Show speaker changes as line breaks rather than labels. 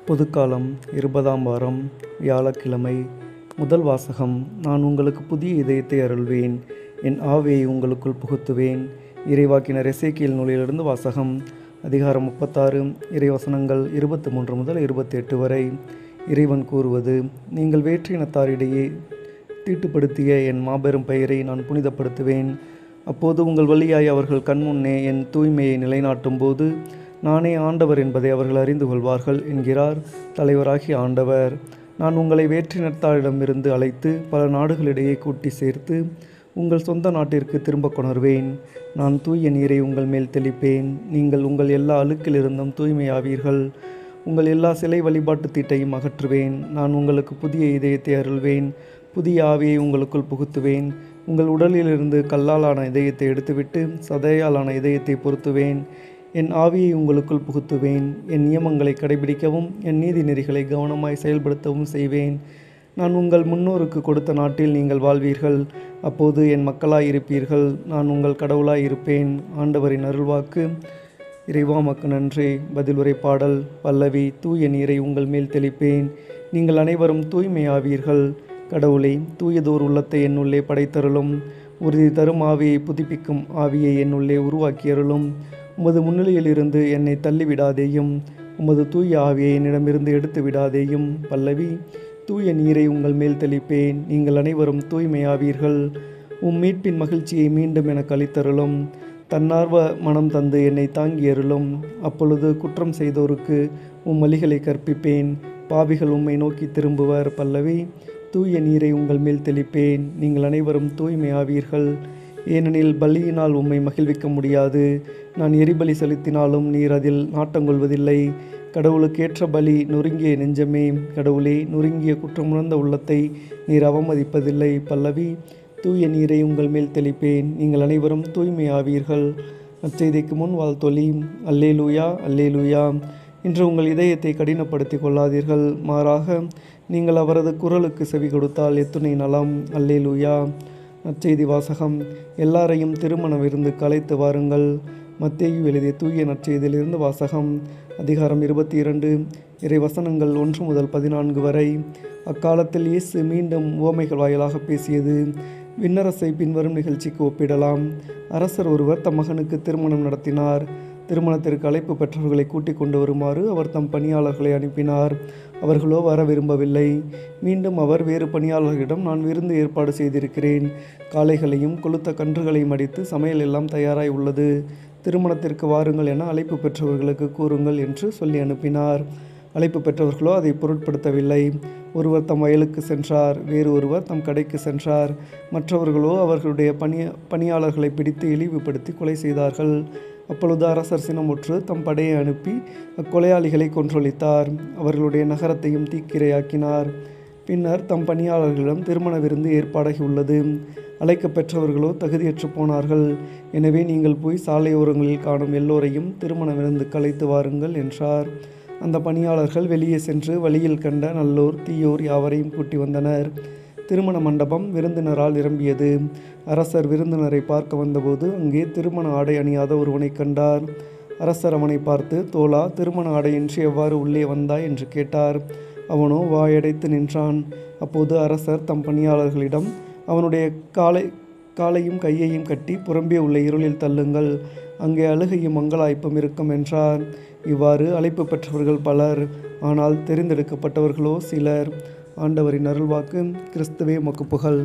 பொதுக்காலம் 20ஆம் வாரம் வியாழக்கிழமை. முதல் வாசகம். நான் உங்களுக்கு புதிய இதயத்தை அருள்வேன், என் ஆவியை உங்களுக்குள் புகுத்துவேன். இறைவாக்கினர் எசேக்கியேல் நூலிலிருந்து வாசகம். அதிகாரம் 36, இறைவசனங்கள் 23 முதல் 28 வரை. இறைவன் கூறுவது: நீங்கள் வேற்றினத்தாரிடையே தீட்டுப்படுத்திய என் மாபெரும் பெயரை நான் புனிதப்படுத்துவேன். அப்போது உங்கள் வழியாய் அவர்கள் கண்முன்னே என் தூய்மையை நிலைநாட்டும் போது நானே ஆண்டவர் என்பதை அவர்கள் அறிந்து கொள்வார்கள் என்கிறார் தலைவராகிய ஆண்டவர். நான் உங்களை வேற்றினத்தாரிடமிருந்து அழைத்து பல நாடுகளிடையே கூட்டி சேர்த்து உங்கள் சொந்த நாட்டிற்கு திரும்ப கொணர்வேன். நான் தூய நீரை உங்கள் மேல் தெளிப்பேன். நீங்கள் உங்கள் எல்லா அழுக்கிலிருந்தும் தூய்மையாவீர்கள். உங்கள் எல்லா சிலை வழிபாட்டு தீட்டையும் அகற்றுவேன். நான் உங்களுக்கு புதிய இதயத்தை அருள்வேன், புதிய ஆவியை உங்களுக்குள் புகுத்துவேன். உங்கள் உடலிலிருந்து கல்லாலான இதயத்தை எடுத்துவிட்டு சதையாலான இதயத்தை பொருத்துவேன். என் ஆவியை உங்களுக்குள் புகுத்துவேன். என் நியமங்களை கடைபிடிக்கவும் என் நீதி நெறிகளை கவனமாய் செயல்படுத்தவும் செய்வேன். நான் உங்கள் முன்னோருக்கு கொடுத்த நாட்டில் நீங்கள் வாழ்வீர்கள். அப்போது என் மக்களாய் இருப்பீர்கள். நான் உங்கள் கடவுளாய் இருப்பேன். ஆண்டவரின் அருள்வாக்கு. இறைவா உமக்கு நன்றி. பதிலுரை பாடல். பல்லவி. தூய நீரை உங்கள் மேல் தெளிப்பேன், நீங்கள் அனைவரும் தூய்மையாவீர்கள். கடவுளே, தூயதோர் உள்ளத்தை என்னுள்ளே படைத்தருளும். உறுதி தரும் ஆவியை புதுப்பிக்கும் ஆவியை என்னுள்ளே உருவாக்கியருளும். உமது முன்னிலையிலிருந்து என்னை தள்ளிவிடாதேயும். உமது தூய ஆவியை என்னிடமிருந்து எடுத்து விடாதேயும். பல்லவி. தூய நீரை உங்கள் மேல் தெளிப்பேன், நீங்கள் அனைவரும் தூய்மையாவீர்கள். மீட்பின் மகிழ்ச்சியை மீண்டும் எனக்கு அளித்தருளும். தன்னார்வ மனம் தந்து என்னை தாங்கியருளும். அப்பொழுது குற்றம் செய்தோருக்கு வழிகளை கற்பிப்பேன். பாவிகள் உம்மை நோக்கி திரும்புவர். பல்லவி. தூய நீரை உங்கள் மேல் தெளிப்பேன், நீங்கள் அனைவரும் தூய்மையாவீர்கள். ஏனெனில் பலியினால் உம்மை மகிழ்விக்க முடியாது. நான் எரிபலி செலுத்தினாலும் நீர் அதில் நாட்டங்கொள்வதில்லை. கடவுளுக்கேற்ற பலி நொறுங்கிய நெஞ்சமே. கடவுளே, நொறுங்கிய குற்றமுணர்ந்த உள்ளத்தை நீர் அவமதிப்பதில்லை. பல்லவி. தூய நீரை உங்கள் மேல் தெளிப்பேன், நீங்கள் அனைவரும் தூய்மையாவீர்கள். நற்செய்திக்கு முன் வாழ்த்தொலி. அல்லேலூயா, அல்லேலூயா. இன்று உங்கள் இதயத்தை கடினப்படுத்தி கொள்ளாதீர்கள், மாறாக நீங்கள் அவரது குரலுக்கு செவி கொடுத்தால் எத்துணை நலம். அல்லேலூயா. நற்செய்தி வாசகம். எல்லாரையும் திருமண விருந்துக்கு அழைத்து வாருங்கள். மத்தேயு எழுதிய தூய நற்செய்தியிலிருந்து வாசகம். அதிகாரம் 22, இறை வசனங்கள் 1 முதல் 14 வரை. அக்காலத்தில் இயேசு மீண்டும் உவமைகள் வாயிலாக பேசியது. விண்ணரசை பின்வரும் நிகழ்ச்சிக்கு ஒப்பிடலாம். அரசர் ஒருவர் தம் மகனுக்கு திருமணம் நடத்தினார். திருமணத்திற்கு அழைப்பு பெற்றவர்களை கூட்டிக் கொண்டு வருமாறு அவர் தம் பணியாளர்களை அனுப்பினார். அவர்களோ வர விரும்பவில்லை. மீண்டும் அவர் வேறு பணியாளர்களிடம், நான் விருந்து ஏற்பாடு செய்திருக்கிறேன். காளைகளையும் கொழுத்த கன்றுகளையும் அடித்து சமையல் எல்லாம் தயாராய் உள்ளது. திருமணத்திற்கு வாருங்கள் என அழைப்பு பெற்றவர்களுக்கு கூறுங்கள் என்று சொல்லி அனுப்பினார். அழைப்பு பெற்றவர்களோ அதை பொருட்படுத்தவில்லை. ஒருவர் தம் வயலுக்கு சென்றார், வேறு ஒருவர் தம் கடைக்கு சென்றார். மற்றவர்களோ அவர்களுடைய பணியாளர்களை பிடித்து இழிவுபடுத்தி கொலை செய்தார்கள். அப்பொழுது அரசர் சினமுற்று தம் படையை அனுப்பி அக்கொலையாளிகளை கொன்றொழித்தார். அவர்களுடைய நகரத்தையும் தீக்கிரையாக்கினார். பின்னர் தம் பணியாளர்களிடம், திருமண விருந்து ஏற்பாடாகி உள்ளது, அழைக்க பெற்றவர்களோ தகுதியற்று போனார்கள். எனவே நீங்கள் போய் சாலையோரங்களில் காணும் எல்லோரையும் திருமண விருந்துக்கு அழைத்து வாருங்கள் என்றார். அந்த பணியாளர்கள் வெளியே சென்று வழியில் கண்ட நல்லோர் தீயோர் யாவரையும் கூட்டி வந்தனர். திருமண மண்டபம் விருந்தினரால் நிரம்பியது. அரசர் விருந்தினரை பார்க்க வந்தபோது அங்கே திருமண ஆடை அணியாத ஒருவனை கண்டார். அரசர் அவனை பார்த்து, தோழா, திருமண ஆடையின்றி எவ்வாறு உள்ளே வந்தாய் என்று கேட்டார். அவனோ வாயடைத்து நின்றான். அப்போது அரசர் தம் பணியாளர்களிடம், அவனுடைய காலையும் கையையும் கட்டி புறம்பே உள்ள இருளில் தள்ளுங்கள், அங்கே அழுகையும் மங்களாய்ப்பும் இருக்கும் என்றார். இவ்வாறு அழைப்பு பெற்றவர்கள் பலர், ஆனால் தெரிந்தெடுக்கப்பட்டவர்களோ சிலர். ஆண்டவரின் அருள்வாக்கு. கிறிஸ்துவே உமக்கு புகழ்.